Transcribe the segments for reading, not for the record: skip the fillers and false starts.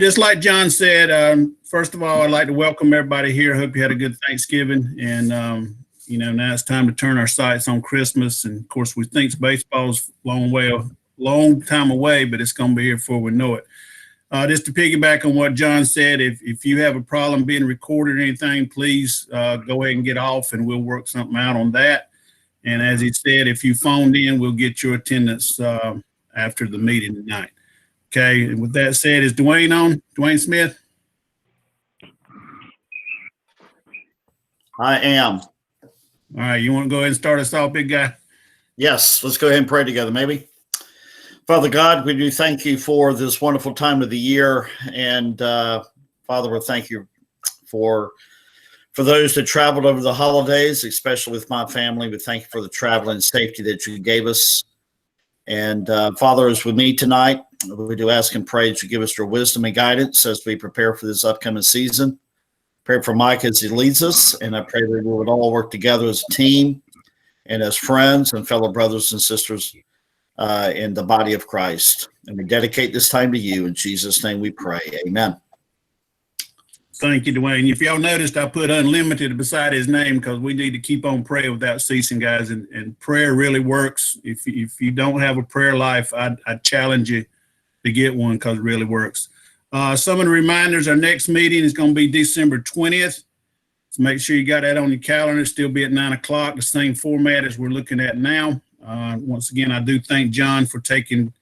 Just like John said, first of all, I'd like to welcome everybody here. Hope you had a good Thanksgiving. And, now it's time to turn our sights on Christmas. And of course, we think baseball's long time away, but it's going to be here before we know it. Just to piggyback on what John said, if you have a problem being recorded or anything, please go ahead and get off and we'll work something out on that. And as he said, if you phoned in, we'll get your attendance after the meeting tonight. Okay, and with that said, is Dwayne on? Dwayne Smith? I am. All right, you want to go ahead and start us off, big guy? Yes, let's go ahead and pray together, maybe. Father God, we do thank you for this wonderful time of the year. And Father, we thank you for those that traveled over the holidays, especially with my family. We thank you for the travel and safety that you gave us. And Father, as with me tonight, we do ask and pray that you give us your wisdom and guidance as we prepare for this upcoming season. Pray for Mike as he leads us, and I pray that we would all work together as a team and as friends and fellow brothers and sisters in the body of Christ. And we dedicate this time to you. In Jesus' name we pray. Amen. Thank you, Dwayne. If y'all noticed, I put unlimited beside his name because we need to keep on praying without ceasing, guys. And prayer really works. If you don't have a prayer life, I challenge you to get one because it really works. Some of the reminders, our next meeting is going to be December 20th. So make sure you got that on your calendar. Still be at 9 o'clock, the same format as we're looking at now. Once again, I do thank John for taking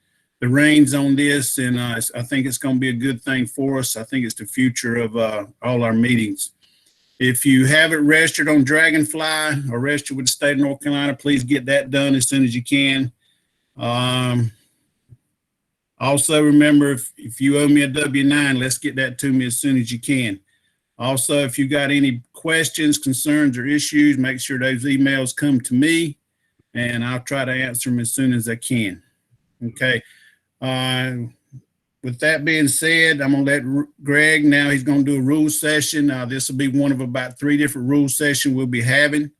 the reins on this, and I think it's going to be a good thing for us. I think it's the future of all our meetings. If you haven't registered on Dragonfly or registered with the state of North Carolina, please get that done as soon as you can. Also, remember, if you owe me a W-9, let's get that to me as soon as you can. Also, if you got any questions, concerns, or issues, make sure those emails come to me, and I'll try to answer them as soon as I can. Okay. With that being said, I'm going to let Greg, now he's going to do a rule session. This will be one of about 3 different rule sessions we'll be having.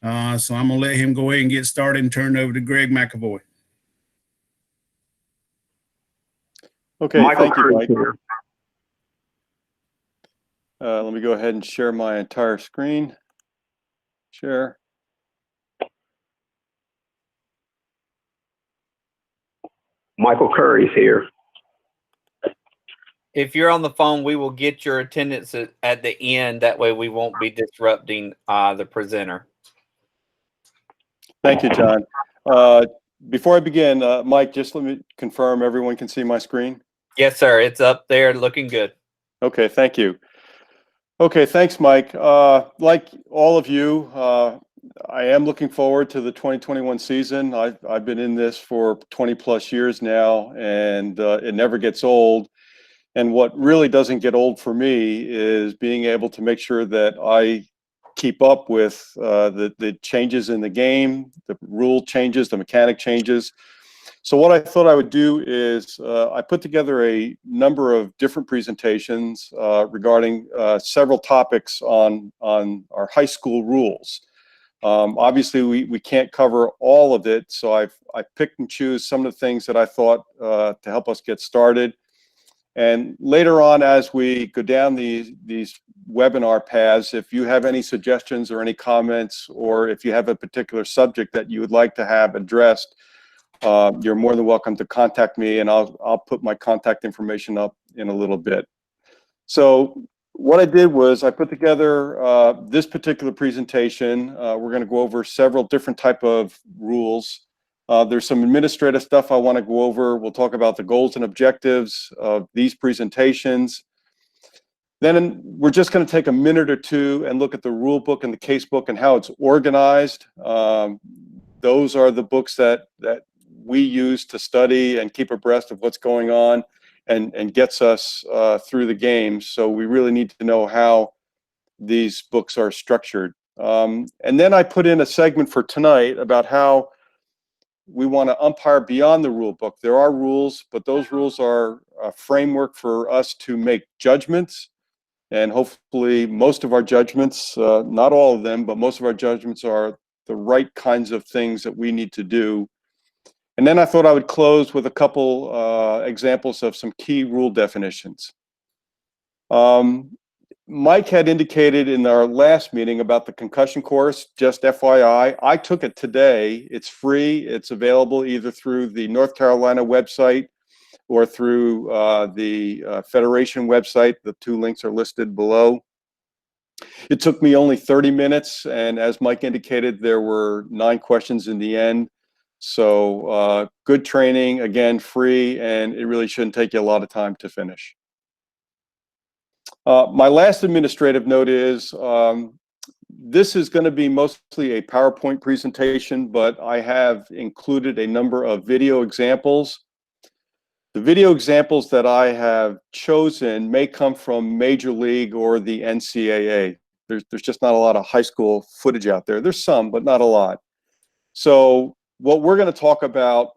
So I'm going to let him go ahead and get started and turn it over to Greg McAvoy. Okay, thank you, Mike. Let me go ahead and share my entire screen. Share. Michael Curry's here. If you're on the phone, we will get your attendance at the end. That way we won't be disrupting the presenter. Thank you, John. Before I begin, Mike, just let me confirm everyone can see my screen. Yes, sir. It's up there looking good. Okay, thank you. Okay, thanks, Mike. Like all of you, I am looking forward to the 2021 season. I've been in this for 20 plus years now, and it never gets old. And what really doesn't get old for me is being able to make sure that I keep up with the changes in the game, the rule changes, the mechanic changes. So what I thought I would do is I put together a number of different presentations regarding several topics on our high school rules. Obviously, we can't cover all of it, so I picked and choose some of the things that I thought to help us get started. And later on, as we go down these webinar paths, if you have any suggestions or any comments, or if you have a particular subject that you would like to have addressed, you're more than welcome to contact me, and I'll put my contact information up in a little bit. So what I did was I put together this particular presentation. We're going to go over several different type of rules. There's some administrative stuff I want to go over. We'll talk about the goals and objectives of these presentations. Then we're just going to take a minute or two and look at the rule book and the case book and how it's organized. Those are the books that we use to study and keep abreast of what's going on and gets us through the game. So we really need to know how these books are structured. And then I put in a segment for tonight about how we want to umpire beyond the rule book. There are rules, but those rules are a framework for us to make judgments. And hopefully most of our judgments, not all of them, but most of our judgments are the right kinds of things that we need to do. And then I thought I would close with a couple examples of some key rule definitions. Mike had indicated in our last meeting about the concussion course. Just FYI, I took it today. It's free. It's available either through the North Carolina website or through the Federation website. The two links are listed below. It took me only 30 minutes, and as Mike indicated, there were 9 questions in the end. So good training, again, free, and it really shouldn't take you a lot of time to finish. My last administrative note is this is going to be mostly a PowerPoint presentation, but I have included a number of video examples. The video examples that I have chosen may come from Major League or the NCAA. There's just not a lot of high school footage out there. There's some, but not a lot. So what we're going to talk about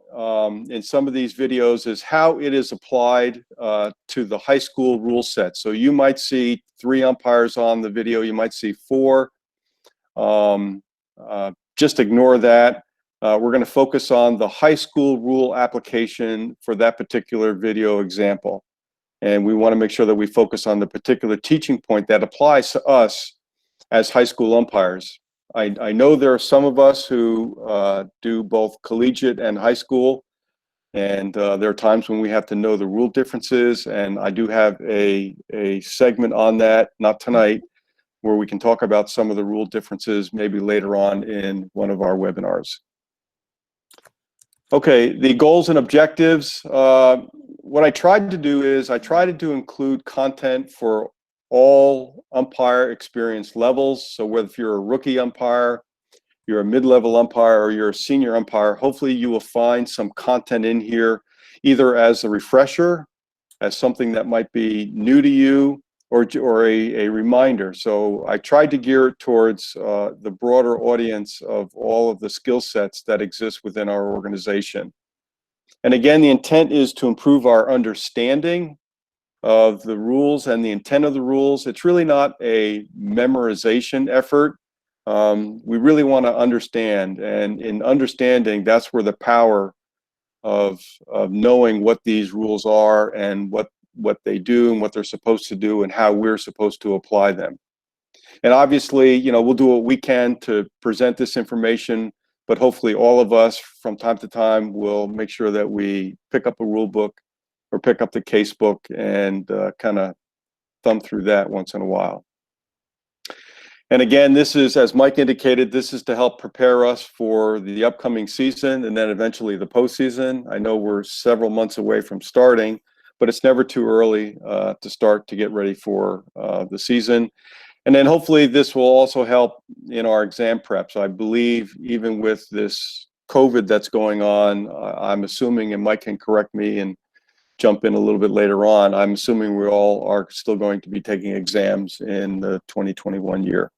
in some of these videos is how it is applied to the high school rule set. So you might see 3 umpires on the video. You might see 4. Just ignore that. We're going to focus on the high school rule application for that particular video example. And we want to make sure that we focus on the particular teaching point that applies to us as high school umpires. I know there are some of us who do both collegiate and high school, and there are times when we have to know the rule differences, and I do have a segment on that, not tonight, where we can talk about some of the rule differences maybe later on in one of our webinars. Okay, the goals and objectives. What I tried to do is I tried to include content for all umpire experience levels. So whether if you're a rookie umpire, you're a mid-level umpire, or you're a senior umpire, hopefully you will find some content in here, either as a refresher, as something that might be new to you, or a reminder. So I tried to gear it towards the broader audience of all of the skill sets that exist within our organization. And again, the intent is to improve our understanding of the rules and the intent of the rules. It's really not a memorization effort. We really want to understand, and in understanding, that's where the power of knowing what these rules are and what they do and what they're supposed to do and how we're supposed to apply them. And obviously, you know, we'll do what we can to present this information, but hopefully all of us from time to time will make sure that we pick up a rule book or pick up the case book and kind of thumb through that once in a while. And again, this is, as Mike indicated, this is to help prepare us for the upcoming season and then eventually the postseason. I know we're several months away from starting, but it's never too early to start to get ready for the season. And then hopefully this will also help in our exam prep. So I believe even with this COVID that's going on, I'm assuming, and Mike can correct me and jump in a little bit later on, I'm assuming we all are still going to be taking exams in the 2021 year.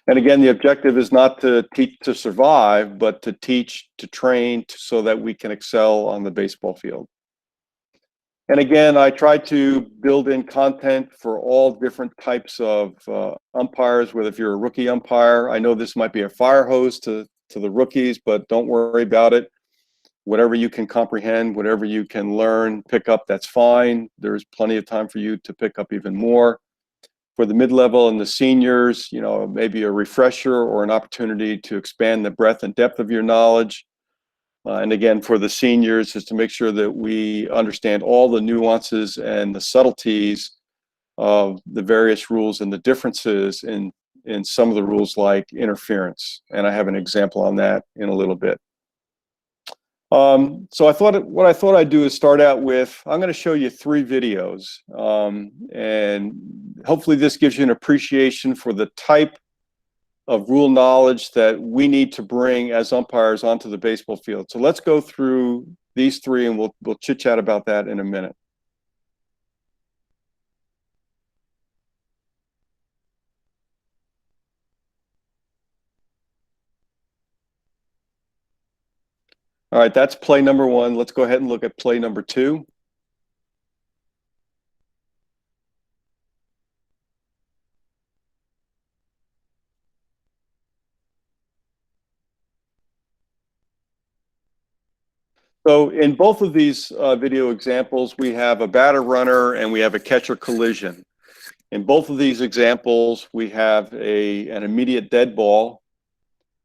And again, the objective is not to teach to survive, but to teach, to train, so that we can excel on the baseball field. And again, I try to build in content for all different types of umpires, whether if you're a rookie umpire. I know this might be a fire hose to the rookies, but don't worry about it. Whatever you can comprehend, whatever you can learn, pick up, that's fine. There's plenty of time for you to pick up even more. For the mid-level and the seniors, you know, maybe a refresher or an opportunity to expand the breadth and depth of your knowledge. And again, for the seniors, is to make sure that we understand all the nuances and the subtleties of the various rules and the differences in some of the rules, like interference. And I have an example on that in a little bit. So what I thought I'd do is start out with, I'm going to show you 3 videos, and hopefully this gives you an appreciation for the type of rule knowledge that we need to bring as umpires onto the baseball field. So let's go through these 3 and we'll chit chat about that in a minute. All right, that's play number 1. Let's go ahead and look at play number 2. So in both of these video examples, we have a batter runner and we have a catcher collision. In both of these examples, we have an immediate dead ball.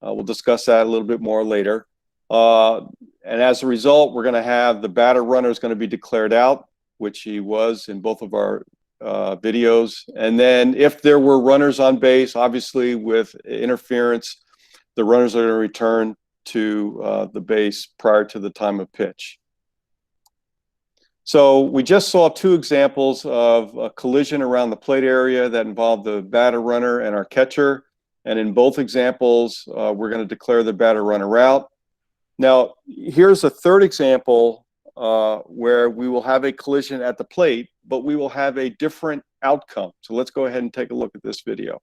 We'll discuss that a little bit more later. And as a result, we're going to have the batter runner is going to be declared out, which he was in both of our videos. And then if there were runners on base, obviously with interference, the runners are going to return to the base prior to the time of pitch. So we just saw two examples of a collision around the plate area that involved the batter runner and our catcher. And in both examples, we're going to declare the batter runner out. Now, here's a third example where we will have a collision at the plate, but we will have a different outcome. So let's go ahead and take a look at this video.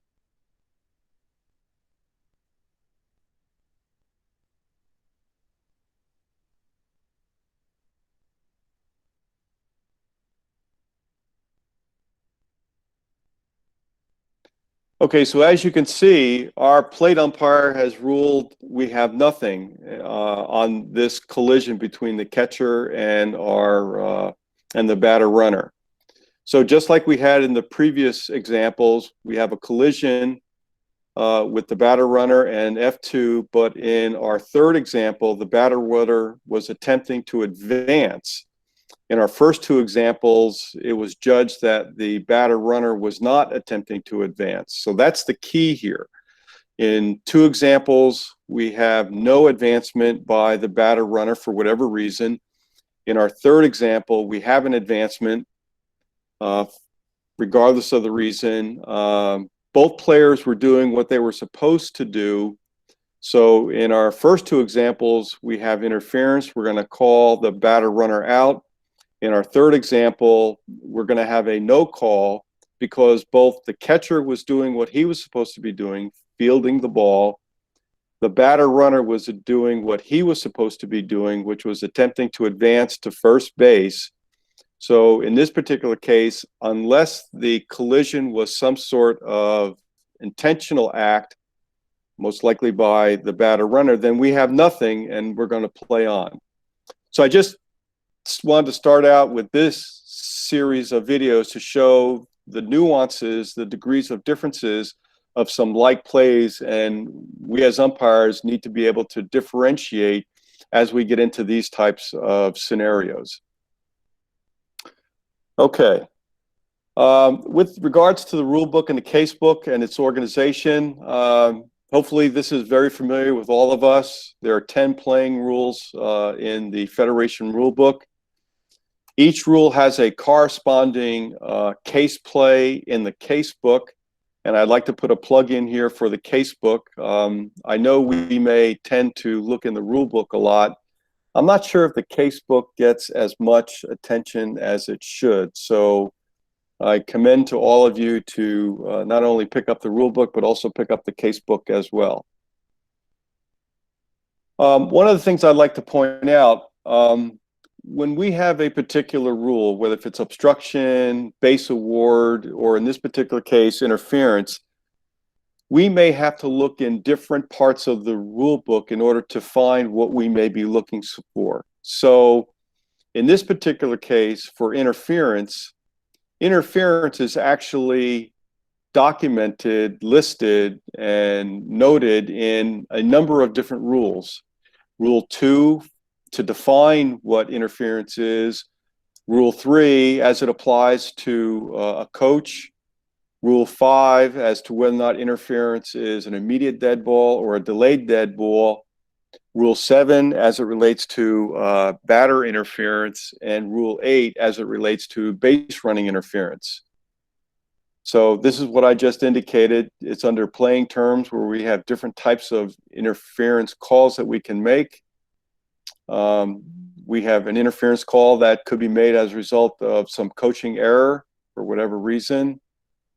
Okay, so as you can see, our plate umpire has ruled we have nothing on this collision between the catcher and the batter runner. So just like we had in the previous examples, we have a collision with the batter runner and F2, but in our third example, the batter runner was attempting to advance. In our first two examples, it was judged that the batter runner was not attempting to advance. So that's the key here. In two examples, we have no advancement by the batter runner for whatever reason. In our third example, we have an advancement regardless of the reason. Both players were doing what they were supposed to do. So in our first two examples, we have interference. We're going to call the batter runner out. In our third example, we're going to have a no call because both the catcher was doing what he was supposed to be doing, fielding the ball. The batter runner was doing what he was supposed to be doing, which was attempting to advance to first base. So in this particular case, unless the collision was some sort of intentional act, most likely by the batter runner, then we have nothing and we're going to play on. So I just wanted to start out with this series of videos to show the nuances, the degrees of differences of some like plays, and we as umpires need to be able to differentiate as we get into these types of scenarios. Okay. With regards to the rule book and the case book and its organization, hopefully this is very familiar with all of us. There are 10 playing rules in the Federation rule book. Each rule has a corresponding case play in the case book, and I'd like to put a plug in here for the case book. I know we may tend to look in the rule book a lot. I'm not sure if the case book gets as much attention as it should, so I commend to all of you to not only pick up the rule book, but also pick up the case book as well. One of the things I'd like to point out, when we have a particular rule, whether if it's obstruction, base award, or in this particular case, interference, we may have to look in different parts of the rule book in order to find what we may be looking for. So in this particular case, for interference, interference is actually documented, listed, and noted in a number of different rules. Rule 2, to define what interference is. Rule 3, as it applies to a coach. Rule 5, as to whether or not interference is an immediate dead ball or a delayed dead ball. Rule 7, as it relates to batter interference. And Rule 8, as it relates to base running interference. So this is what I just indicated. It's under playing terms where we have different types of interference calls that we can make. We have an interference call that could be made as a result of some coaching error for whatever reason.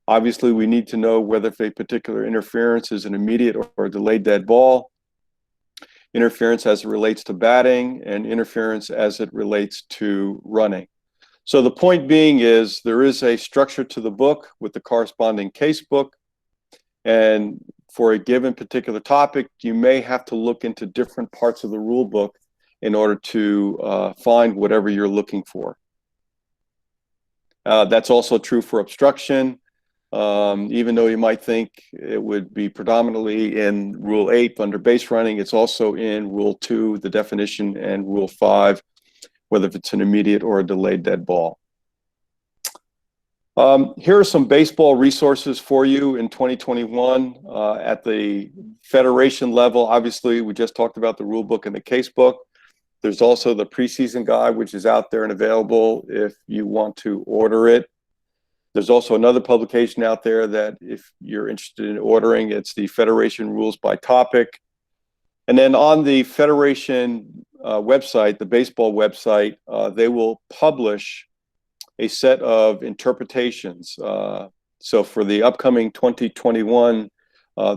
Obviously, we need to know whether a particular interference is an immediate or a delayed dead ball. Interference as it relates to batting, and interference as it relates to running. So the point being is there is a structure to the book with the corresponding case book. And for a given particular topic, you may have to look into different parts of the rule book in order to find whatever you're looking for. That's also true for obstruction. Even though you might think it would be predominantly in Rule 8 under base running, it's also in Rule 2, the definition, and Rule 5, whether if it's an immediate or a delayed dead ball. Here are some baseball resources for you in 2021 at the federation level. Obviously, we just talked about the rule book and the case book. There's also the preseason guide, which is out there and available if you want to order it. There's also another publication out there that if you're interested in ordering, it's the Federation Rules by Topic. And then on the Federation website, the baseball website, they will publish a set of interpretations. So for the upcoming 2021,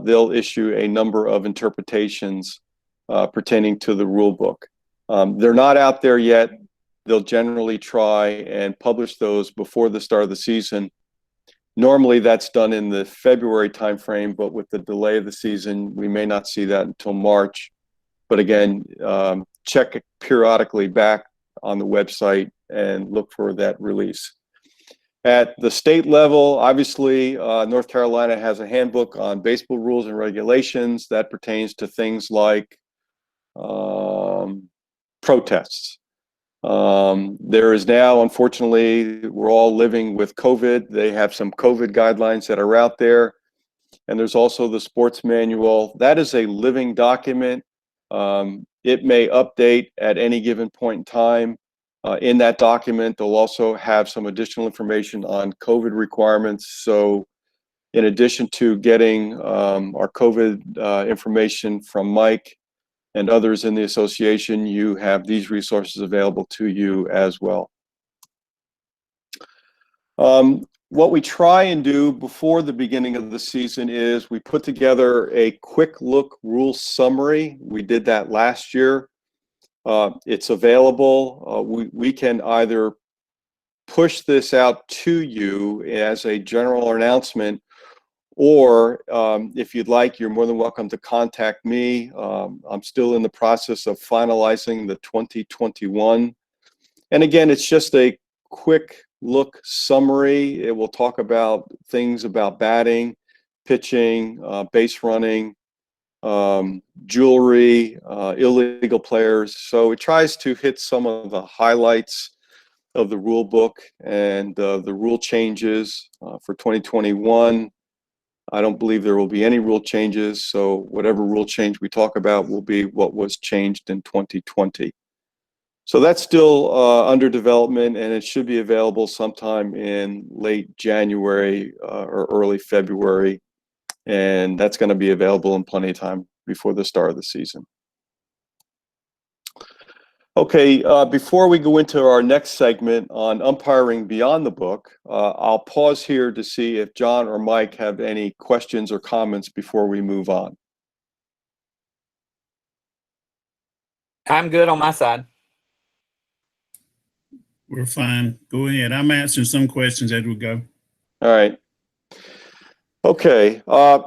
they'll issue a number of interpretations pertaining to the rule book. They're not out there yet. They'll generally try and publish those before the start of the season. Normally that's done in the February timeframe, but with the delay of the season, we may not see that until March. But again, check periodically back on the website and look for that release. At the state level, obviously, North Carolina has a handbook on baseball rules and regulations that pertains to things like protests. There is now, unfortunately, we're all living with COVID. They have some COVID guidelines that are out there. And there's also the sports manual. That is a living document. It may update at any given point in time. In that document, they'll also have some additional information on COVID requirements. So in addition to getting our COVID information from Mike and others in the association, you have these resources available to you as well. What we try and do before the beginning of the season is we put together a quick look rule summary. We did that last year. It's available. We can either push this out to you as a general announcement, or if you'd like, you're more than welcome to contact me. I'm still in the process of finalizing the 2021. And again, it's just a quick look summary. It will talk about things about batting, pitching, base running, jewelry, illegal players. So it tries to hit some of the highlights of the rule book and the rule changes for 2021. I don't believe there will be any rule changes. So whatever rule change we talk about will be what was changed in 2020. So that's still under development, and it should be available sometime in late January or early February. And that's going to be available in plenty of time before the start of the season. Okay, before we go into our next segment on umpiring beyond the book, I'll pause here to see if John or Mike have any questions or comments before we move on. I'm good on my side. We're fine. Go ahead. I'm answering some questions as we go. All right. Okay,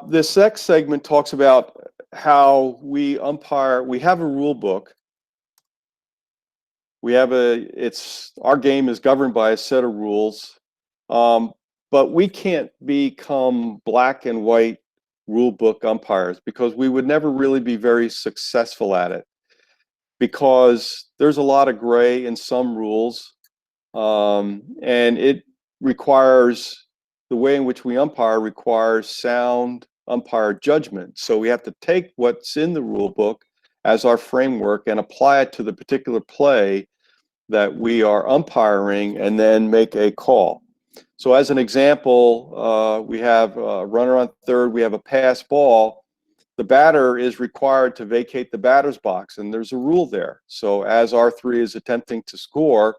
this next segment talks about how we umpire. We have a rule book. We have our game is governed by a set of rules, but we can't become black and white rule book umpires because we would never really be very successful at it, because there's a lot of gray in some rules, and it requires, the way in which we umpire requires sound umpire judgment. So we have to take what's in the rule book as our framework and apply it to the particular play that we are umpiring and then make a call. So as an example, we have a runner on third, we have a pass ball. The batter is required to vacate the batter's box, and there's a rule there. So as R3 is attempting to score,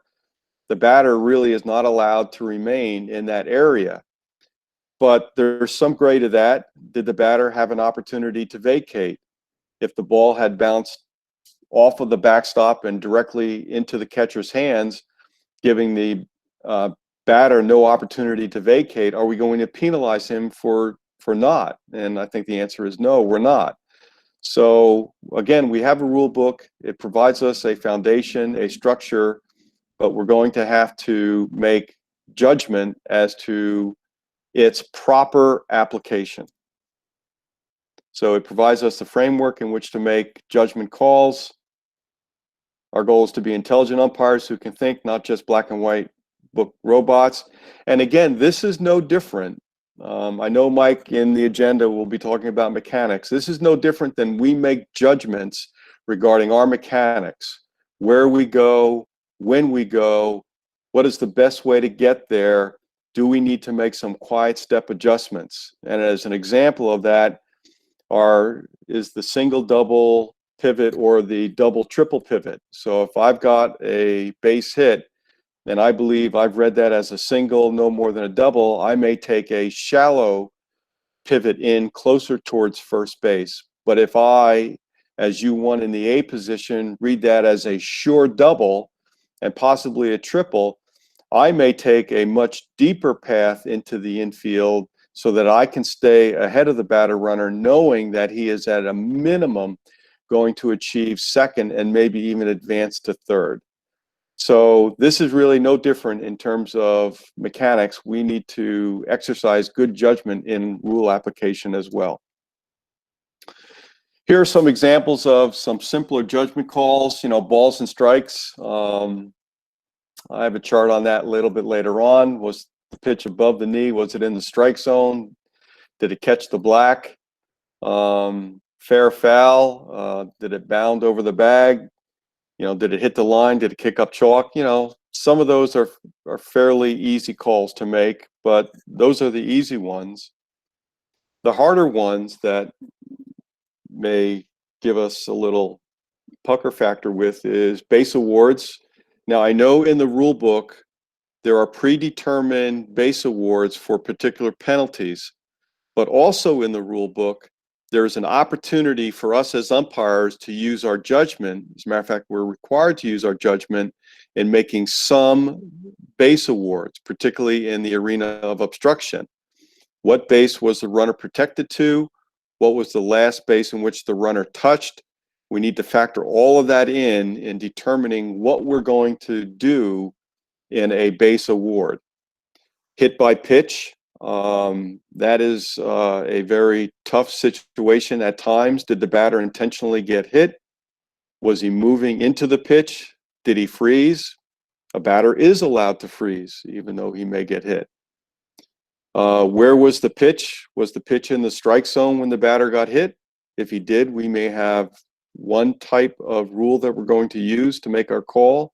the batter really is not allowed to remain in that area. But there's some gray to that. Did the batter have an opportunity to vacate? If the ball had bounced off of the backstop and directly into the catcher's hands, giving the batter no opportunity to vacate, are we going to penalize him for not? And I think the answer is no, we're not. So again, we have a rule book. It provides us a foundation, a structure, but we're going to have to make judgment as to its proper application. So it provides us the framework in which to make judgment calls. Our goal is to be intelligent umpires who can think, not just black and white book robots. And again, this is no different. I know Mike in the agenda will be talking about mechanics. This is no different than we make judgments regarding our mechanics, where we go, when we go, what is the best way to get there? Do we need to make some quiet step adjustments? And as an example of that is the single double pivot or the double triple pivot. So if I've got a base hit, and I believe I've read that as a single, no more than a double, I may take a shallow pivot in closer towards first base. But if I, as U1 in the A position, read that as a sure double and possibly a triple, I may take a much deeper path into the infield so that I can stay ahead of the batter runner, knowing that he is at a minimum going to achieve second and maybe even advance to third. So this is really no different in terms of mechanics. We need to exercise good judgment in rule application as well. Here are some examples of some simpler judgment calls, balls and strikes. I have a chart on that a little bit later on. Was the pitch above the knee? Was it in the strike zone? Did it catch the black? Fair, foul? Did it bound over the bag? Did it hit the line? Did it kick up chalk? Some of those are fairly easy calls to make, but those are the easy ones. The harder ones that may give us a little pucker factor with is base awards. Now, I know in the rule book, there are predetermined base awards for particular penalties, but also in the rule book, there's an opportunity for us as umpires to use our judgment. As a matter of fact, we're required to use our judgment in making some base awards, particularly in the arena of obstruction. What base was the runner protected to? What was the last base in which the runner touched? We need to factor all of that in determining what we're going to do in a base award. Hit by pitch, that is a very tough situation at times. Did the batter intentionally get hit? Was he moving into the pitch? Did he freeze? A batter is allowed to freeze, even though he may get hit. Where was the pitch? Was the pitch in the strike zone when the batter got hit? If he did, we may have one type of rule that we're going to use to make our call.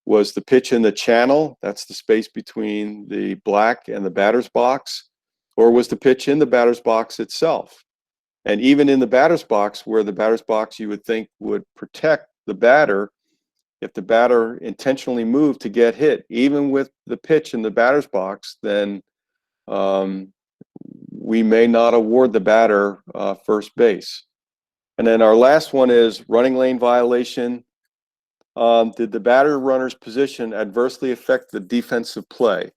Was the pitch in the channel? That's the space between the black and the batter's box. Or was the pitch in the batter's box itself? And even in the batter's box, where the batter's box you would think would protect the batter, if the batter intentionally moved to get hit, even with the pitch in the batter's box, then we may not award the batter first base. And then our last one is running lane violation. Did the batter runner's position adversely affect the defensive play?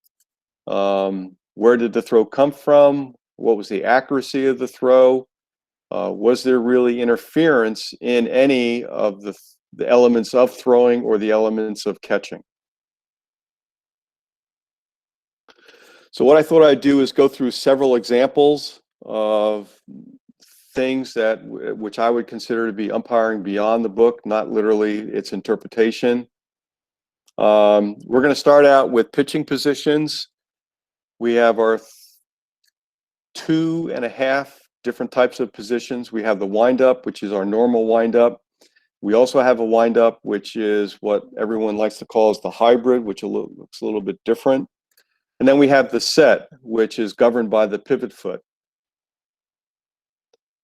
Where did the throw come from? What was the accuracy of the throw? Was there really interference in any of the elements of throwing or the elements of catching? So what I thought I'd do is go through several examples of things which I would consider to be umpiring beyond the book, not literally its interpretation. We're going to start out with pitching positions. We have our 2.5 different types of positions. We have the windup, which is our normal windup. We also have a windup, which is what everyone likes to call as the hybrid, which looks a little bit different. And then we have the set, which is governed by the pivot foot.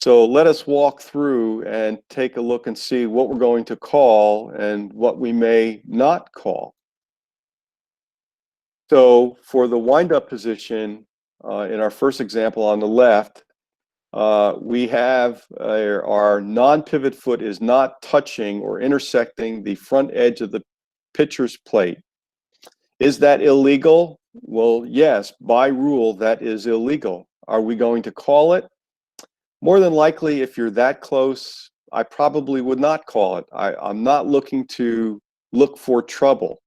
So let us walk through and take a look and see what we're going to call and what we may not call. So for the windup position, in our first example on the left, we have our non-pivot foot is not touching or intersecting the front edge of the pitcher's plate. Is that illegal? Well, yes, by rule, that is illegal. Are we going to call it? more than likely, if you're that close, I probably would not call it. I'm not looking to look for trouble.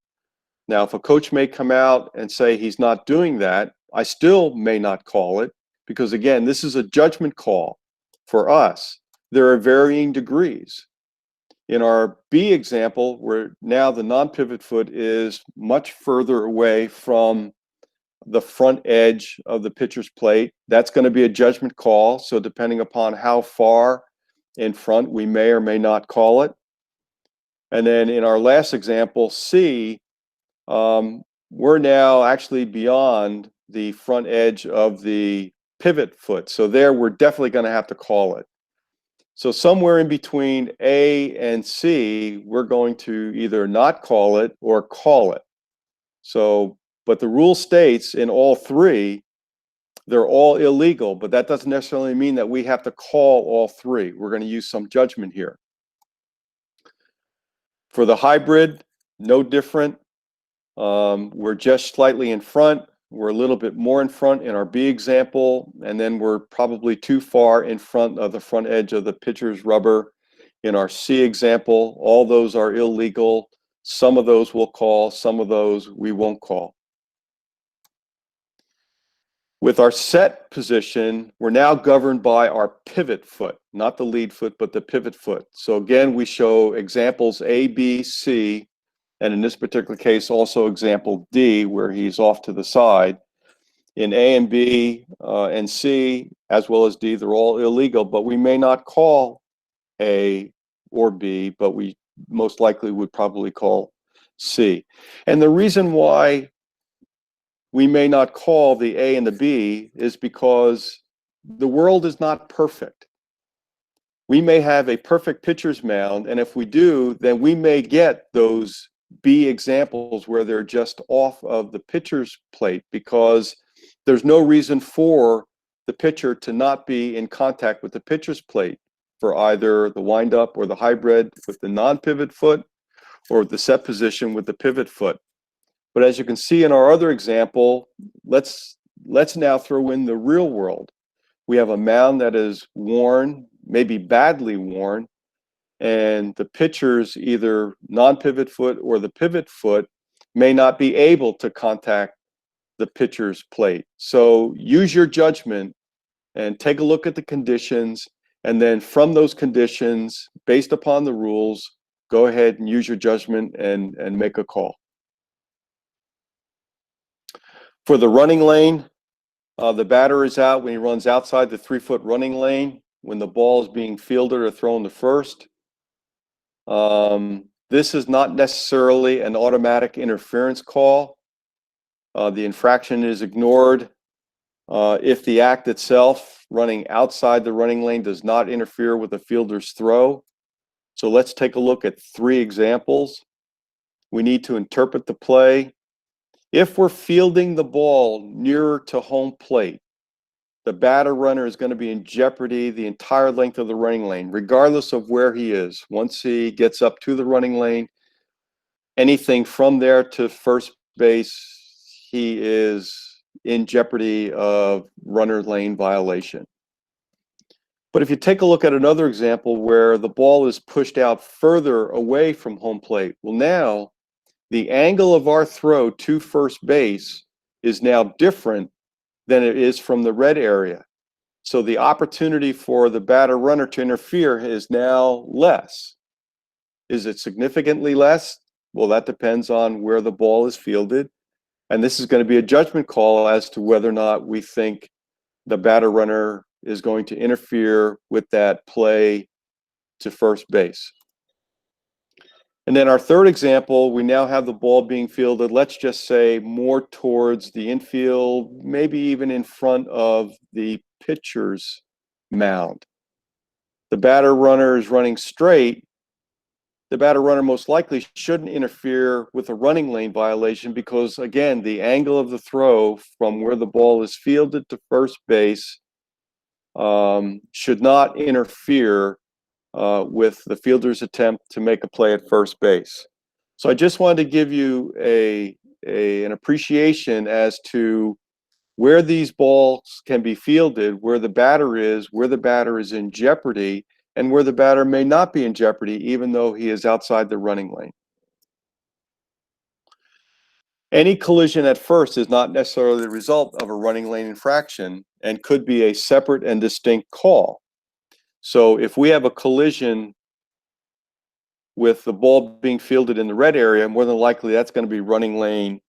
Now, if a coach may come out and say he's not doing that, I still may not call it, because again, this is a judgment call for us. There are varying degrees. In our B example, where now the non-pivot foot is much further away from the front edge of the pitcher's plate, that's going to be a judgment call. So depending upon how far in front, we may or may not call it. And then in our last example, C, we're now actually beyond the front edge of the pivot foot. So there, we're definitely going to have to call it. So somewhere in between A and C, we're going to either not call it or call it. So, but the rule states in all three, they're all illegal, but that doesn't necessarily mean that we have to call all three. We're going to use some judgment here. For the hybrid, no different. We're just slightly in front. We're a little bit more in front in our B example, and then we're probably too far in front of the front edge of the pitcher's rubber in our C example. All those are illegal. Some of those we'll call, some of those we won't call. With our set position, we're now governed by our pivot foot, not the lead foot, but the pivot foot. So again, we show examples A, B, C, and in this particular case, also example D, where he's off to the side. In A and B and C, as well as D, they're all illegal, but we may not call A or B, but we most likely would probably call C. And the reason why we may not call the A and the B is because the world is not perfect. We may have a perfect pitcher's mound, and if we do, then we may get those B examples where they're just off of the pitcher's plate because there's no reason for the pitcher to not be in contact with the pitcher's plate for either the windup or the hybrid with the non-pivot foot or the set position with the pivot foot. But as you can see in our other example, let's now throw in the real world. We have a mound that is worn, maybe badly worn, and the pitcher's either non-pivot foot or the pivot foot may not be able to contact the pitcher's plate. So use your judgment and take a look at the conditions, and then from those conditions, based upon the rules, go ahead and use your judgment and make a call. For the running lane, the batter is out when he runs outside the 3-foot running lane, when the ball is being fielded or thrown to first. This is not necessarily an automatic interference call. The infraction is ignored if the act itself, running outside the running lane, does not interfere with the fielder's throw. So let's take a look at 3 examples. We need to interpret the play. If we're fielding the ball nearer to home plate, the batter runner is going to be in jeopardy the entire length of the running lane, regardless of where he is. Once he gets up to the running lane, anything from there to first base, he is in jeopardy of runner lane violation. But if you take a look at another example where the ball is pushed out further away from home plate, well, now the angle of our throw to first base is now different than it is from the red area. So the opportunity for the batter runner to interfere is now less. Is it significantly less? Well, that depends on where the ball is fielded. And this is going to be a judgment call as to whether or not we think the batter runner is going to interfere with that play to first base. And then our third example, we now have the ball being fielded, let's just say more towards the infield, maybe even in front of the pitcher's mound. The batter runner is running straight. The batter runner most likely shouldn't interfere with a running lane violation because, again, the angle of the throw from where the ball is fielded to first base should not interfere with the fielder's attempt to make a play at first base. So I just wanted to give you an appreciation as to where these balls can be fielded, where the batter is in jeopardy, and where the batter may not be in jeopardy, even though he is outside the running lane. Any collision at first is not necessarily the result of a running lane infraction and could be a separate and distinct call. So if we have a collision with the ball being fielded in the red area, more than likely that's going to be running lane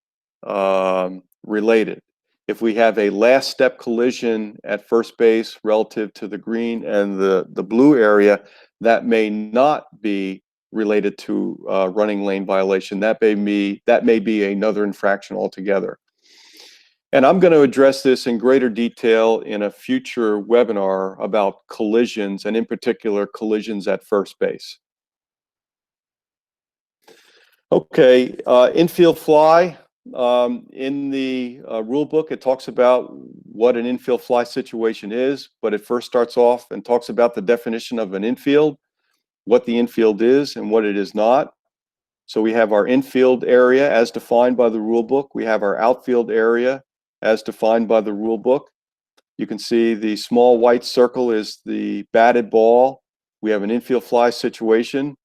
related. If we have a last step collision at first base relative to the green and the blue area, that may not be related to running lane violation. That may be another infraction altogether. And I'm going to address this in greater detail in a future webinar about collisions, and in particular collisions at first base. Okay, infield fly. In the rule book, it talks about what an infield fly situation is, but it first starts off and talks about the definition of an infield, what the infield is and what it is not. So we have our infield area as defined by the rule book. We have our outfield area as defined by the rule book. You can see the small white circle is the batted ball. We have an infield fly situation.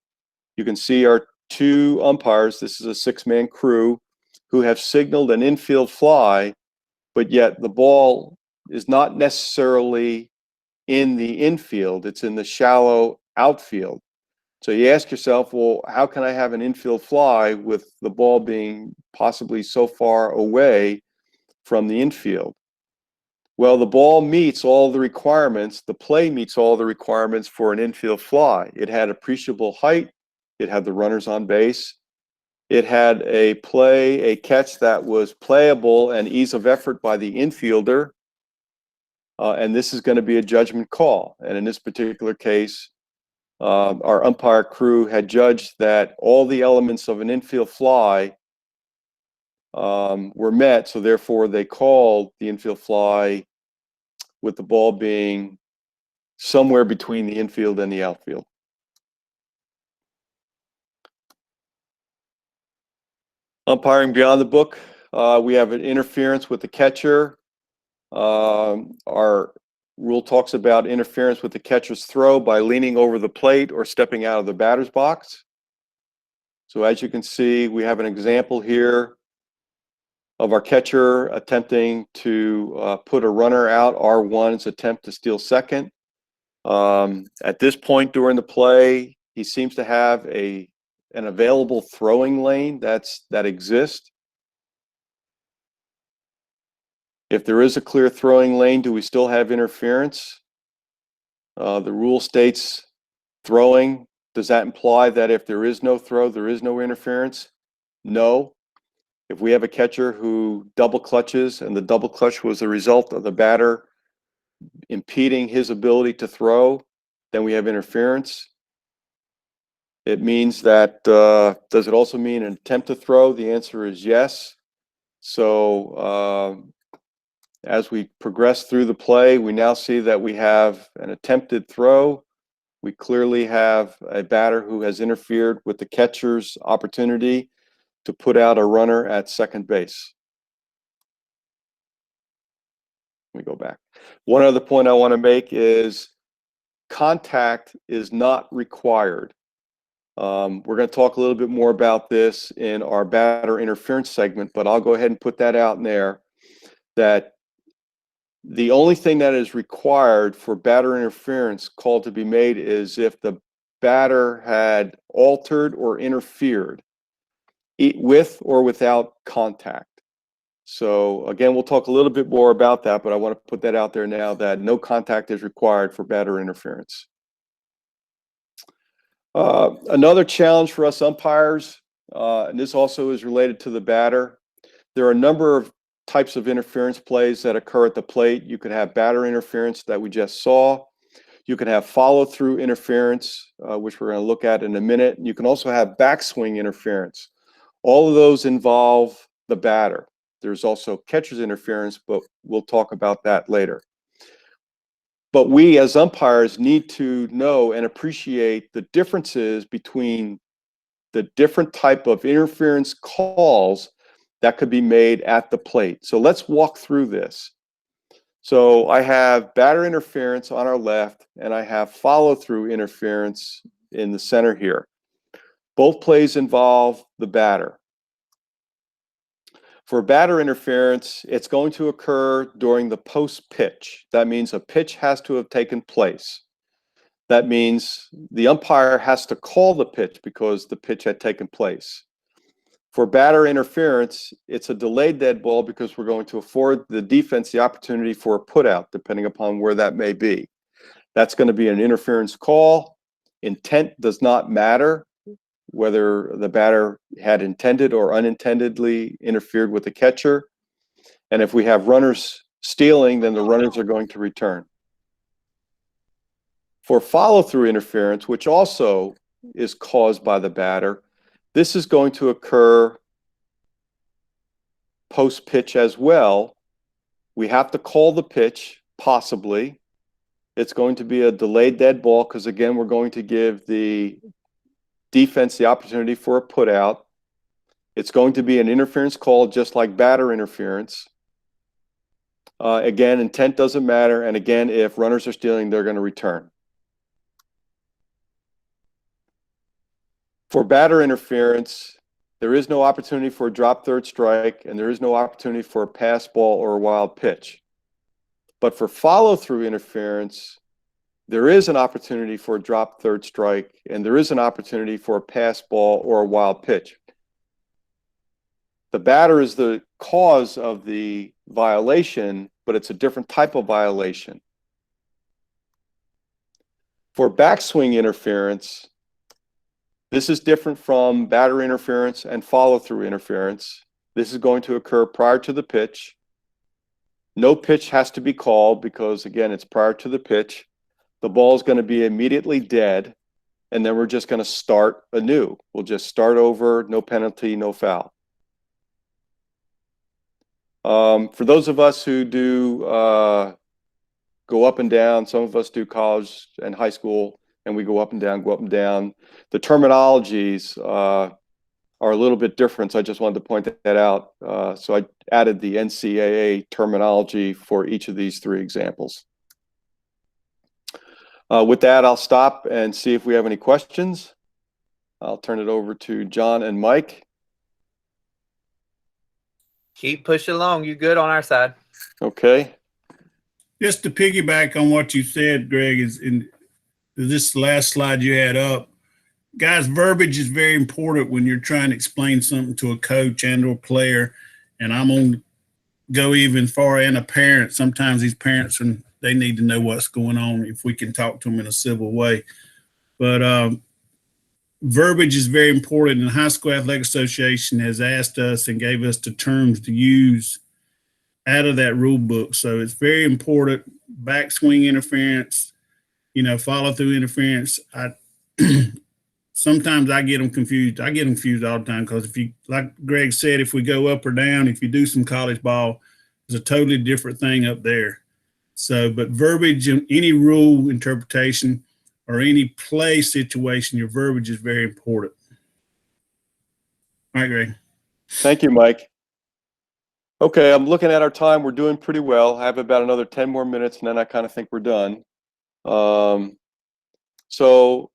You can see our two umpires, this is a six-man crew, who have signaled an infield fly, but yet the ball is not necessarily in the infield, it's in the shallow outfield. So you ask yourself, well, how can I have an infield fly with the ball being possibly so far away from the infield? Well, the ball meets all the requirements, the play meets all the requirements for an infield fly. It had appreciable height, it had the runners on base, it had a catch that was playable and ease of effort by the infielder, and this is going to be a judgment call. And in this particular case, our umpire crew had judged that all the elements of an infield fly were met, so therefore they called the infield fly with the ball being somewhere between the infield and the outfield. Umpiring beyond the book, we have an interference with the catcher. Our rule talks about interference with the catcher's throw by leaning over the plate or stepping out of the batter's box. So as you can see, we have an example here of our catcher attempting to put a runner out, R1's attempt to steal second. At this point during the play, he seems to have an available throwing lane that exists. If there is a clear throwing lane, do we still have interference? The rule states throwing. Does that imply that if there is no throw, there is no interference? No. If we have a catcher who double clutches and the double clutch was the result of the batter impeding his ability to throw, then we have interference. It means that, does it also mean an attempt to throw? The answer is yes. So as we progress through the play, we now see that we have an attempted throw. We clearly have a batter who has interfered with the catcher's opportunity to put out a runner at second base. Let me go back. One other point I want to make is contact is not required. We're going to talk a little bit more about this in our batter interference segment, but I'll go ahead and put that out in there, that the only thing that is required for batter interference call to be made is if the batter had altered or interfered with or without contact. So again, we'll talk a little bit more about that, but I want to put that out there now that no contact is required for batter interference. Another challenge for us umpires, and this also is related to the batter. There are a number of types of interference plays that occur at the plate. You could have batter interference that we just saw. You can have follow-through interference, which we're going to look at in a minute. You can also have backswing interference. All of those involve the batter. There's also catcher's interference, but we'll talk about that later. But we as umpires need to know and appreciate the differences between the different type of interference calls that could be made at the plate. So let's walk through this. So I have batter interference on our left, and I have follow-through interference in the center here. Both plays involve the batter. For batter interference, it's going to occur during the post-pitch. That means a pitch has to have taken place. That means the umpire has to call the pitch because the pitch had taken place. For batter interference, it's a delayed dead ball because we're going to afford the defense the opportunity for a putout, depending upon where that may be. That's going to be an interference call. Intent does not matter, whether the batter had intended or unintendedly interfered with the catcher. And if we have runners stealing, then the runners are going to return. For follow-through interference, which also is caused by the batter, this is going to occur post-pitch as well. We have to call the pitch, possibly. It's going to be a delayed dead ball because, again, we're going to give the defense the opportunity for a putout. It's going to be an interference call just like batter interference. Again, intent doesn't matter. And again, if runners are stealing, they're going to return. For batter interference, there is no opportunity for a drop third strike, and there is no opportunity for a pass ball or a wild pitch. But for follow-through interference, there is an opportunity for a drop third strike, and there is an opportunity for a pass ball or a wild pitch. The batter is the cause of the violation, but it's a different type of violation. For backswing interference, this is different from batter interference and follow-through interference. This is going to occur prior to the pitch. No pitch has to be called because, again, it's prior to the pitch. The ball is going to be immediately dead, and then we're just going to start anew. We'll just start over, no penalty, no foul. For those of us who do go up and down, some of us do college and high school, and we go up and down, the terminologies are a little bit different, so I just wanted to point that out. So I added the NCAA terminology for each of these three examples. With that, I'll stop and see if we have any questions. I'll turn it over to John and Mike. Keep pushing along. You good on our side? Okay. Just to piggyback on what you said, Greg, is in this last slide you had up. Guys, verbiage is very important when you're trying to explain something to a coach and or player. And I'm going to go even far, and a parent. Sometimes these parents, they need to know what's going on if we can talk to them in a civil way. But verbiage is very important. And the High School Athletic Association has asked us and gave us the terms to use out of that rule book. So it's very important. Backswing interference, follow through interference. Sometimes I get them confused. I get them confused all the time because if you, like Greg said, if we go up or down, if you do some college ball, it's a totally different thing up there. So, but verbiage, any rule interpretation or any play situation, your verbiage is very important. All right, Greg. Thank you, Mike. Okay, I'm looking at our time. We're doing pretty well. I have about another 10 more minutes, and then I kind of think we're done. So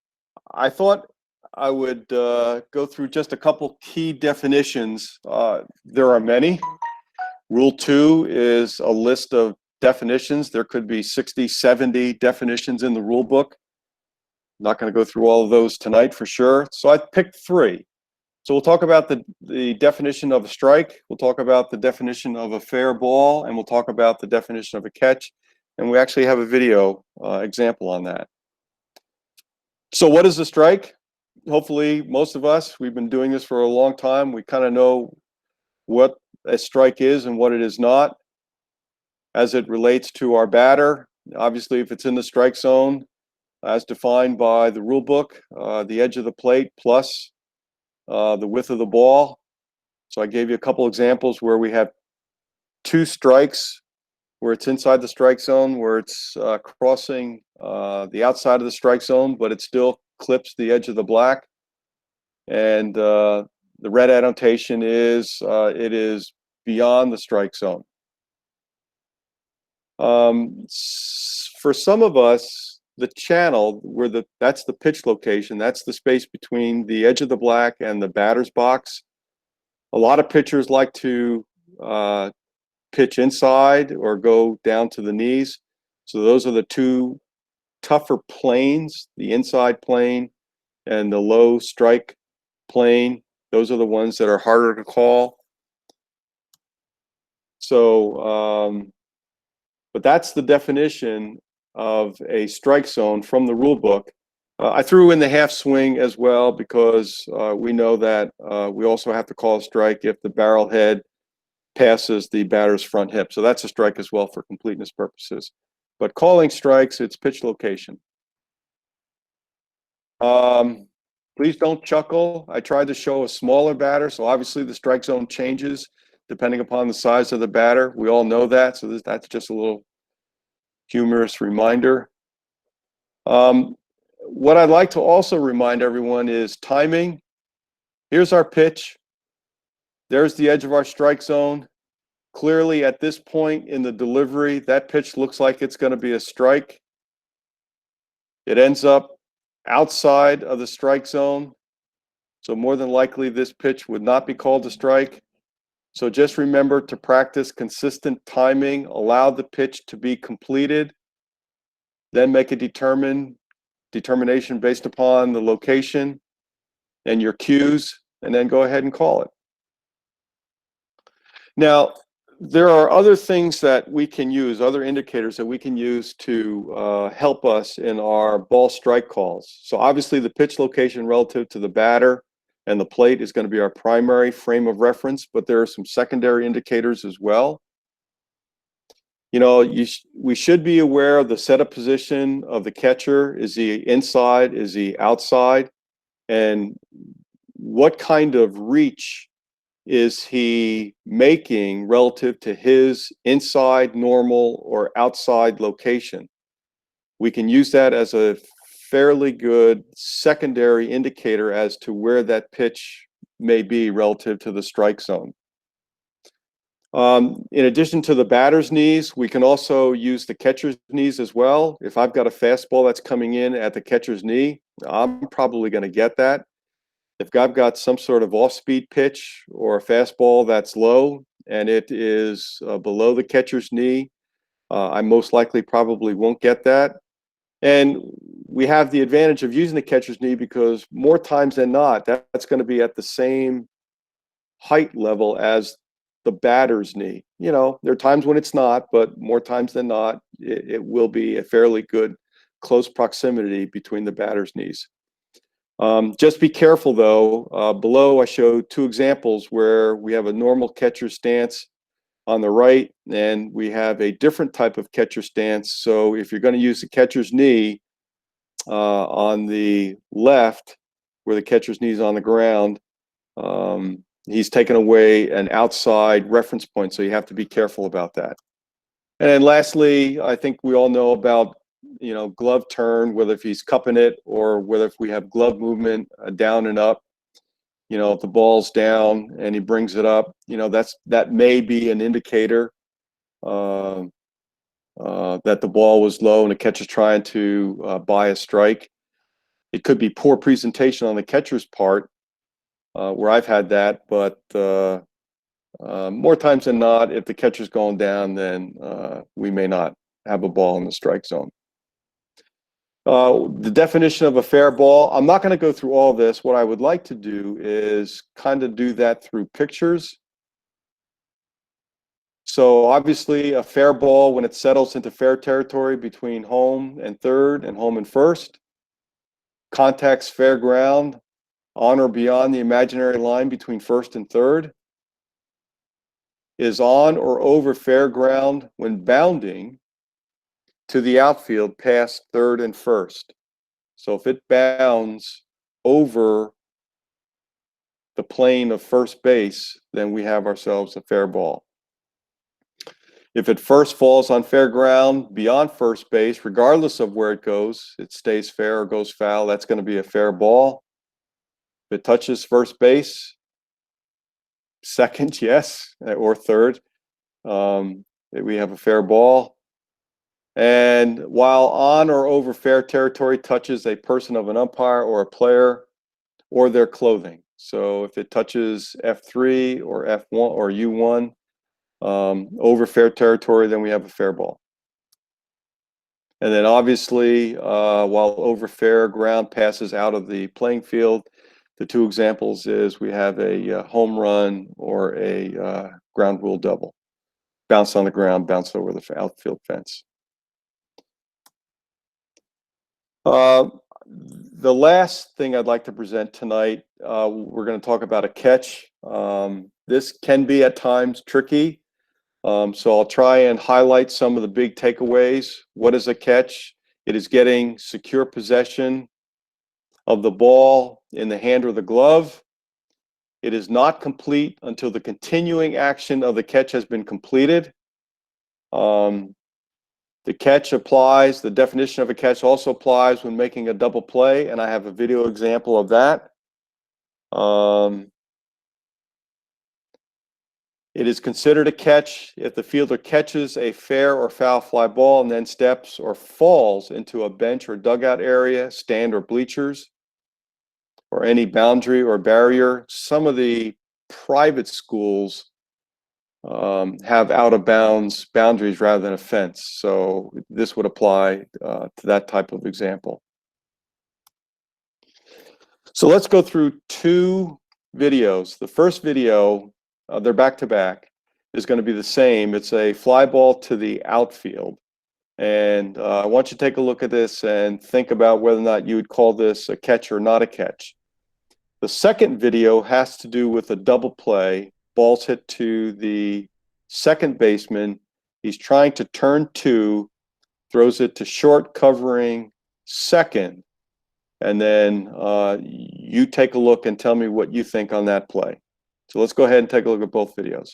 I thought I would go through just a couple key definitions. There are many. Rule 2 is a list of definitions. There could be 60, 70 definitions in the rule book. I'm not going to go through all of those tonight for sure. So I picked 3. So we'll talk about the definition of a strike. We'll talk about the definition of a fair ball, and we'll talk about the definition of a catch. And we actually have a video example on that. So what is a strike? Hopefully, most of us, we've been doing this for a long time. We kind of know what a strike is and what it is not as it relates to our batter. Obviously, if it's in the strike zone, as defined by the rule book, the edge of the plate plus the width of the ball. So I gave you a couple examples where we have 2 strikes, where it's inside the strike zone, where it's crossing the outside of the strike zone, but it still clips the edge of the black. And The red annotation is it is beyond the strike zone. For some of us, the channel where that's the pitch location, that's the space between the edge of the black and the batter's box. A lot of pitchers like to pitch inside or go down to the knees. So those are the two tougher planes, the inside plane and the low strike plane. Those are the ones that are harder to call. So, but that's the definition of a strike zone from the rule book. I threw in the half swing as well because we know that we also have to call a strike if the barrel head passes the batter's front hip. So that's a strike as well for completeness purposes. But calling strikes, it's pitch location. Please don't chuckle. I tried to show a smaller batter, so obviously the strike zone changes depending upon the size of the batter. We all know that, so that's just a little humorous reminder. What I'd like to also remind everyone is timing. Here's our pitch. There's the edge of our strike zone. Clearly at this point in the delivery, that pitch looks like it's going to be a strike. It ends up outside of the strike zone. So more than likely this pitch would not be called a strike. So just remember to practice consistent timing, allow the pitch to be completed, then make a determination based upon the location and your cues, and then go ahead and call it. Now, there are other things that we can use, other indicators that we can use to help us in our ball strike calls. So obviously the pitch location relative to the batter and the plate is going to be our primary frame of reference, but there are some secondary indicators as well. You know, we should be aware of the setup position of the catcher. Is he inside? Is he outside? And what kind of reach is he making relative to his inside, normal, or outside location? We can use that as a fairly good secondary indicator as to where that pitch may be relative to the strike zone. In addition to the batter's knees, we can also use the catcher's knees as well. If I've got a fastball that's coming in at the catcher's knee, I'm probably going to get that. If I've got some sort of off-speed pitch or a fastball that's low and it is below the catcher's knee, I most likely probably won't get that. And we have the advantage of using the catcher's knee because more times than not, that's going to be at the same height level as the batter's knee. You know, there are times when it's not, but more times than not, it will be a fairly good close proximity between the batter's knees. Just be careful though. Below I showed two examples where we have a normal catcher stance on the right and we have a different type of catcher stance. So if you're going to use the catcher's knee on the left, where the catcher's knee is on the ground, he's taken away an outside reference point. So you have to be careful about that. And then lastly, I think we all know about, you know, glove turn, whether if he's cupping it or whether if we have glove movement down and up. You know, if the ball's down and he brings it up, you know, that may be an indicator that the ball was low and the catcher's trying to buy a strike. It could be poor presentation on the catcher's part, where I've had that, but more times than not, if the catcher's going down, then we may not have a ball in the strike zone. The definition of a fair ball, I'm not going to go through all this. What I would like to do is kind of do that through pictures. So obviously a fair ball, when it settles into fair territory between home and third and home and first, contacts fair ground on or beyond the imaginary line between first and third, is on or over fair ground when bounding to the outfield past third and first. So if it bounds over the plane of first base, then we have ourselves a fair ball. If it first falls on fair ground beyond first base, regardless of where it goes, it stays fair or goes foul, that's going to be a fair ball. If it touches first base, second, yes, or third. We have a fair ball. And while on or over fair territory touches a person of an umpire or a player or their clothing. So if it touches F3 or F1 or U1 over fair territory, then we have a fair ball. And then obviously, while over fair, ground passes out of the playing field. The two examples is we have a home run or a ground rule double. Bounce on the ground, bounce over the outfield fence. The last thing I'd like to present tonight, we're going to talk about a catch. This can be at times tricky, so I'll try and highlight some of the big takeaways. What is a catch? It is getting secure possession of the ball in the hand or the glove. It is not complete until the continuing action of the catch has been completed. The catch applies, the definition of a catch also applies when making a double play, and I have a video example of that. It is considered a catch if the fielder catches a fair or foul fly ball and then steps or falls into a bench or dugout area, stand or bleachers, or any boundary or barrier. Some of the private schools have out of bounds boundaries rather than a fence. So this would apply to that type of example. So let's go through two videos. The first video, they're back to back, is going to be the same. It's a fly ball to the outfield. And I want you to take a look at this and think about whether or not you would call this a catch or not a catch. The second video has to do with a double play. Ball's hit to the second baseman. He's trying to turn two, throws it to short, covering second. And then you take a look and tell me what you think on that play. So let's go ahead and take a look at both videos.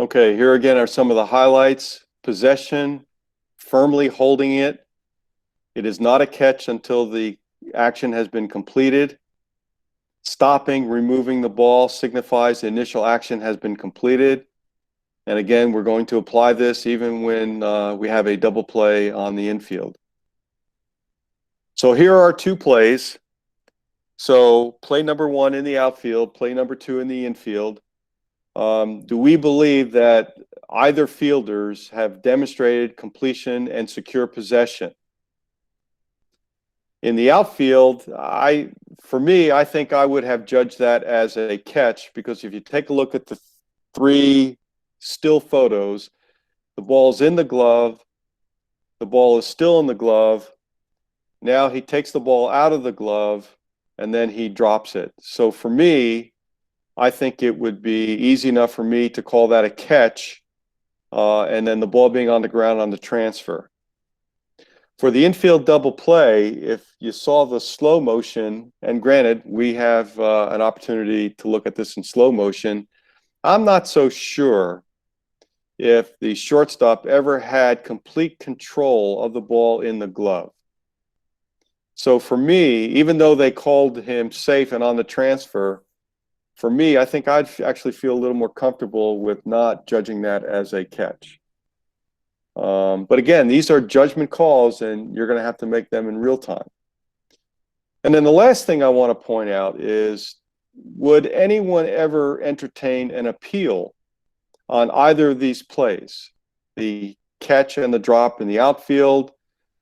Okay, here again are some of the highlights. Possession, firmly holding it. It is not a catch until the action has been completed. Stopping, removing the ball signifies the initial action has been completed. And again, we're going to apply this even when we have a double play on the infield. So here are two plays. So play number one in the outfield, play number two in the infield. Do we believe that either fielders have demonstrated completion and secure possession? In the outfield, for me, I think I would have judged that as a catch, because if you take a look at the three still photos, the ball's in the glove, the ball is still in the glove. Now he takes the ball out of the glove and then he drops it. So for me, I think it would be easy enough for me to call that a catch, and then the ball being on the ground on the transfer. For the infield double play, if you saw the slow motion, and granted, we have an opportunity to look at this in slow motion, I'm not so sure if the shortstop ever had complete control of the ball in the glove. So for me, even though they called him safe and on the transfer, for me, I think I'd actually feel a little more comfortable with not judging that as a catch. But again, these are judgment calls, and you're going to have to make them in real time. And then the last thing I want to point out is, would anyone ever entertain an appeal on either of these plays? The catch and the drop in the outfield,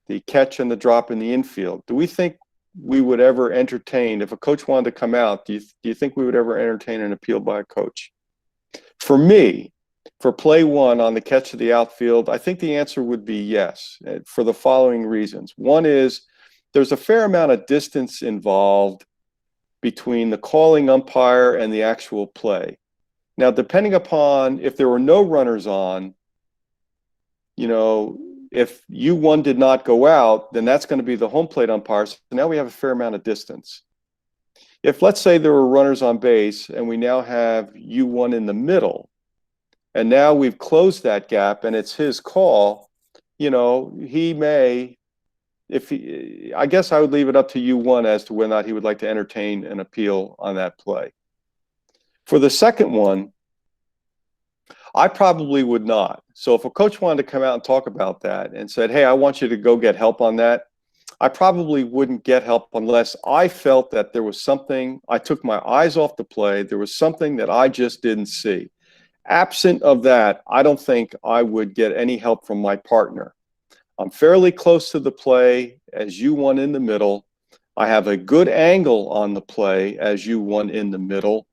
the catch and the drop in the infield. Do we think we would ever entertain, if a coach wanted to come out, do you think we would ever entertain an appeal by a coach? For me, for play one on the catch of the outfield, I think the answer would be yes, for the following reasons. One is there's a fair amount of distance involved between the calling umpire and the actual play. Now, depending upon if there were no runners on, you know, if U1 did not go out, then that's going to be the home plate umpire. So now we have a fair amount of distance. If, let's say, there were runners on base and we now have U1 in the middle, and now we've closed that gap and it's his call, you know, he may, I guess I would leave it up to U1 as to whether or not he would like to entertain an appeal on that play. For the second one, I probably would not. So if a coach wanted to come out and talk about that and said, hey, I want you to go get help on that, I probably wouldn't get help unless I felt that there was something, I took my eyes off the play, there was something that I just didn't see. Absent of that, I don't think I would get any help from my partner. I'm fairly close to the play as U1 in the middle. I have a good angle on the play as U1 in the middle.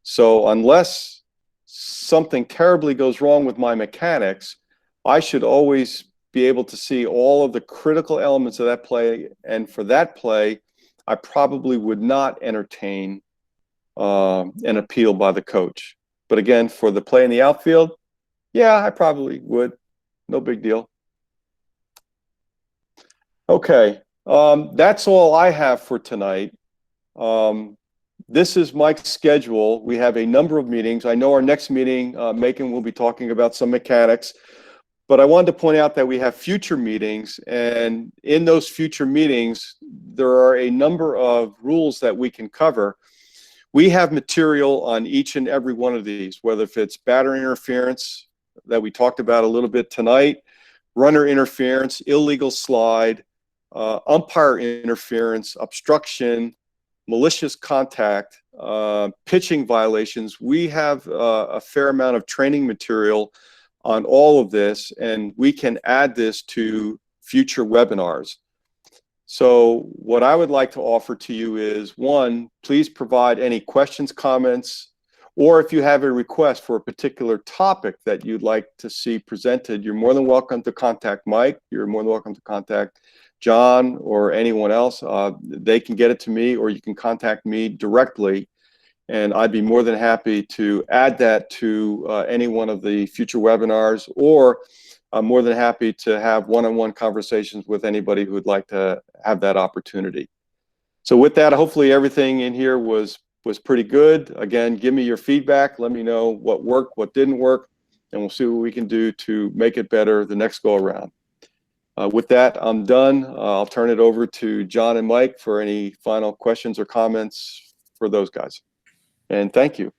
So unless something terribly goes wrong with my mechanics, I should always be able to see all of the critical elements of that play. And for that play, I probably would not entertain an appeal by the coach. But again, for the play in the outfield, yeah, I probably would. No big deal. Okay, that's all I have for tonight. This is Mike's schedule. We have a number of meetings. I know our next meeting, Macon will be talking about some mechanics, but I wanted to point out that we have future meetings, and in those future meetings, there are a number of rules that we can cover. We have material on each and every one of these, whether if it's batter interference that we talked about a little bit tonight, runner interference, illegal slide, umpire interference, obstruction, malicious contact, pitching violations. We have a fair amount of training material on all of this, and we can add this to future webinars. So what I would like to offer to you is, one, please provide any questions, comments, or if you have a request for a particular topic that you'd like to see presented, you're more than welcome to contact Mike. You're more than welcome to contact John or anyone else. They can get it to me, or you can contact me directly, and I'd be more than happy to add that to any one of the future webinars, or I'm more than happy to have one-on-one conversations with anybody who would like to have that opportunity. So with that, hopefully everything in here was pretty good. Again, give me your feedback. Let me know what worked, what didn't work, and we'll see what we can do to make it better the next go around. With that, I'm done. I'll turn it over to John and Mike for any final questions or comments for those guys. And thank you.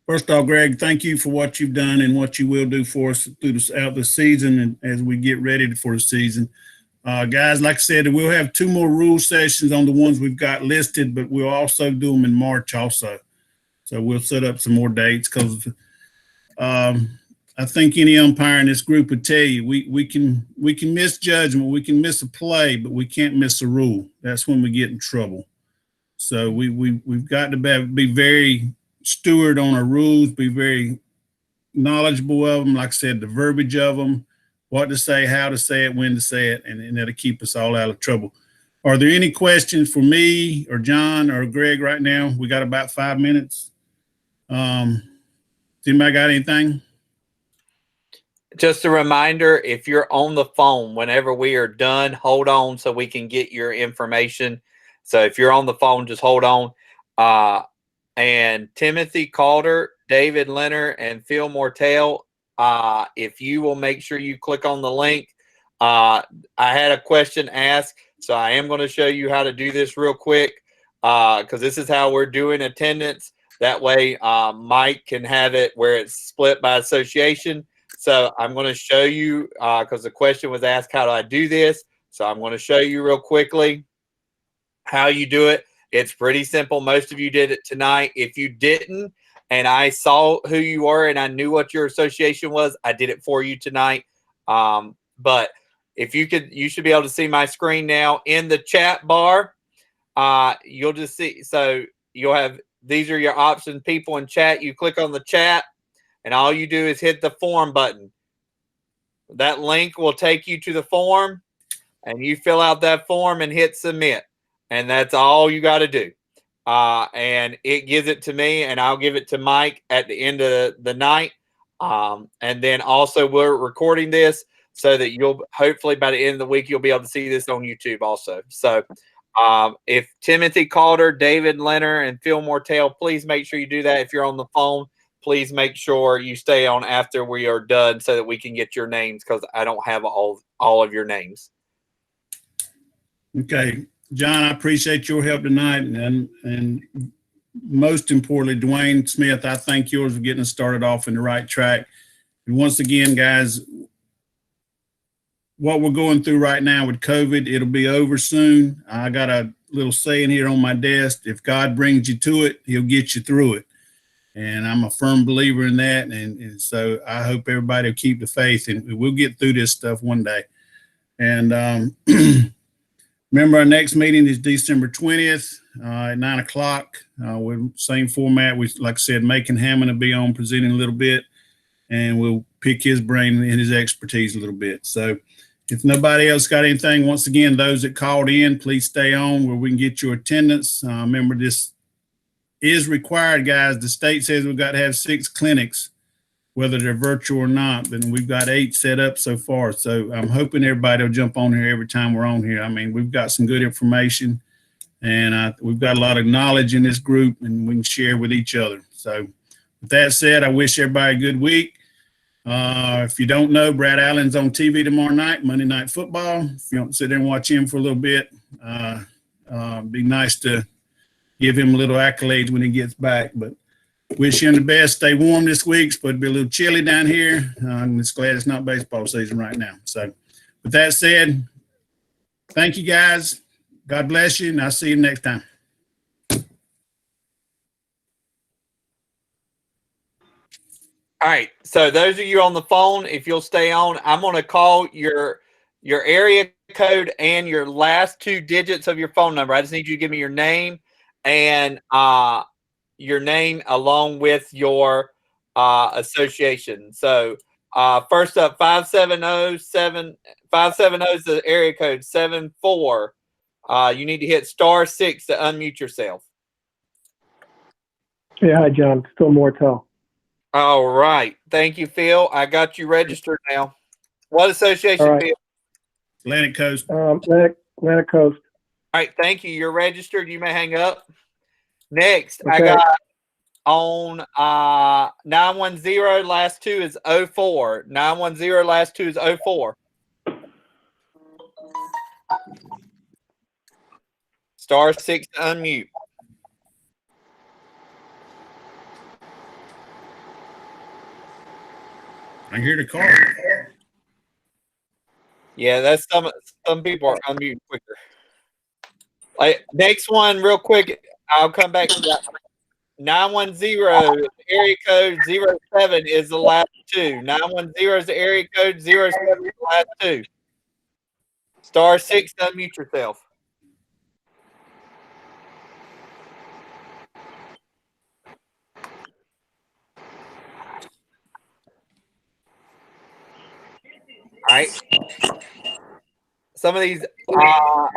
First off, Greg, thank you for what you've done and what you will do for us throughout the season and as we get ready for the season. Guys, like I said, we'll have 2 more rule sessions on the ones we've got listed, but we'll also do them in March also. So we'll set up some more dates because I think any umpire in this group would tell you we can miss judgment, we can miss a play, but we can't miss a rule. That's when we get in trouble. So we've got to be very steward on our rules, be very knowledgeable of them. Like I said, the verbiage of them, what to say, how to say it, when to say it, and that'll keep us all out of trouble. Are there any questions for me or John or Greg right now? We got about 5 minutes. Anybody got anything? Just a reminder, if you're on the phone, whenever we are done, hold on so we can get your information. So if you're on the phone, just hold on. And Timothy Calder, David Leonard, and Phil Mortel, if you will make sure you click on the link. I had a question asked, so I am going to show you how to do this real quick because this is how we're doing attendance. That way Mike can have it where it's split by association. So I'm going to show you because the question was asked, how do I do this? So I'm going to show you real quickly how you do it. It's pretty simple. Most of you did it tonight. If you didn't, and I saw who you were and I knew what your association was, I did it for you tonight. But if you should be able to see my screen now in the chat bar. You'll just see, so you'll have, these are your options, people in chat. You click on the chat and all you do is hit the form button. That link will take you to the form and you fill out that form and hit submit. And that's all you got to do. And it gives it to me and I'll give it to Mike at the end of the night. And then also we're recording this so that you'll hopefully by the end of the week, you'll be able to see this on YouTube also. So if Timothy Calder, David Leonard, and Phil Mortel, please make sure you do that. If you're on the phone, please make sure you stay on after we are done so that we can get your names, because I don't have all of your names. Okay, John, I appreciate your help tonight, and most importantly, Dwayne Smith, I thank yours for getting us started off in the right track. And once again, guys, what we're going through right now with COVID, it'll be over soon. I got a little saying here on my desk: if God brings you to it, He'll get you through it. And I'm a firm believer in that. And so I hope everybody will keep the faith, and we'll get through this stuff one day. And remember, our next meeting is December 20th at 9 o'clock. With same format. We, like I said, Macon Hammond will be on presenting a little bit, and we'll pick his brain and his expertise a little bit. So if nobody else got anything, once again, those that called in, please stay on where we can get your attendance. Remember, this is required, guys. The state says we've got to have 6 clinics, whether they're virtual or not, but we've got 8 set up so far. So I'm hoping everybody will jump on here every time we're on here. I mean, we've got some good information, and we've got a lot of knowledge in this group, and we can share with each other. So with that said, I wish everybody a good week. If you don't know, Brad Allen's on TV tomorrow night, Monday Night Football. If you don't sit there and watch him for a little bit, be nice to give him a little accolades when he gets back. But wish him the best. Stay warm this week. It's supposed to be a little chilly down here. I'm just glad it's not baseball season right now. So with that said, thank you, guys. God bless you, and I'll see you next time. All right. So those of you on the phone, if you'll stay on, I'm going to call your area code and your last 2 digits of your phone number. I just need you to give me your name and your name along with your association. So first up, 570 is the area code 74. You need to hit *6 to unmute yourself. Yeah, hi, John. Still Mortel. All right. Thank you, Phil. I got you registered now. What association, All right. Phil? Atlantic Coast. Atlantic Coast. All right. Thank you. You're registered. You may hang up. Next, I Okay. got on 910, last 2 is 04. 910, last 2 is 04. *6 to unmute. I hear the call. Yeah, that's some people are unmuting quicker. Like, next one, real quick, I'll come back to that. 910, area code 07 is the last 2. 910 is the area code 07 is the last 2. *6 to unmute yourself. All right. Some of these, how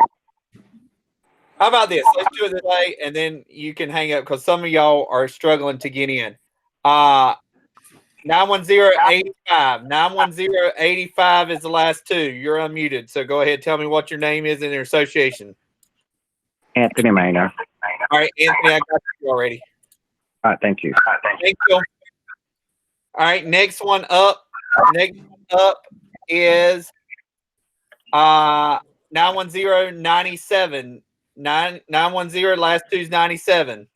about this? Let's do it today, and then you can hang up because some of y'all are struggling to get in. 910-85. 910-85 is the last 2. You're unmuted. So go ahead. Tell me what your name is and your association. Anthony Maynard. All right, Anthony, I got you already. All right, thank you. Thank you. All right, next one up. Next one up is 910-97. 910, last 2 is 97.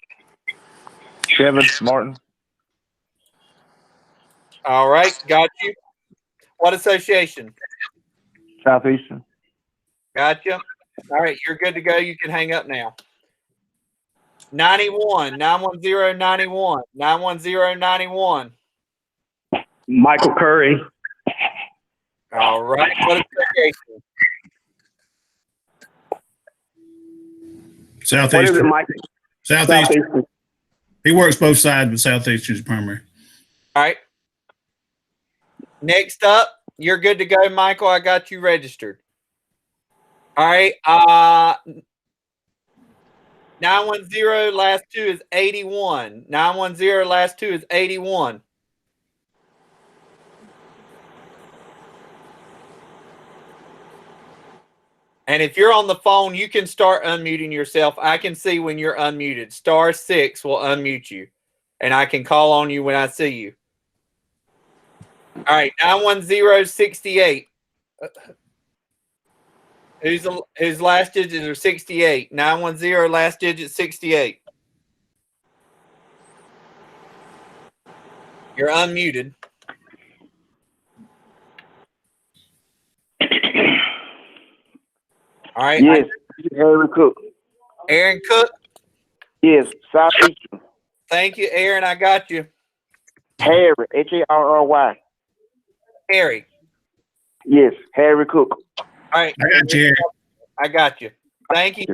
Kevin Martin. All right, got you. What association? Southeastern. Got you. All right, you're good to go. You can hang up now. 91. 910-91. 910-91. Michael Curry. All right. What affiliation? What is Southeastern. it, Mike? Southeastern. Southeastern. He works both sides, but Southeastern's primary. All right. Next up, you're good to go, Michael. I got you registered. All right. 910 last two is 81. 910 last two is 81. And if you're on the phone, you can start unmuting yourself. I can see when you're unmuted. *6 will unmute you, and I can call on you when I see you. All right, 910-68. Whose last digits are 68? 910 last digit 68. You're unmuted. All right. Yes. Harry Cook. Aaron Cook. Yes. Southeastern. Thank you, Aaron. I got you. Harry. Harry. Harry. Yes. Harry Cook. All right. I got you. I got you. Thank you.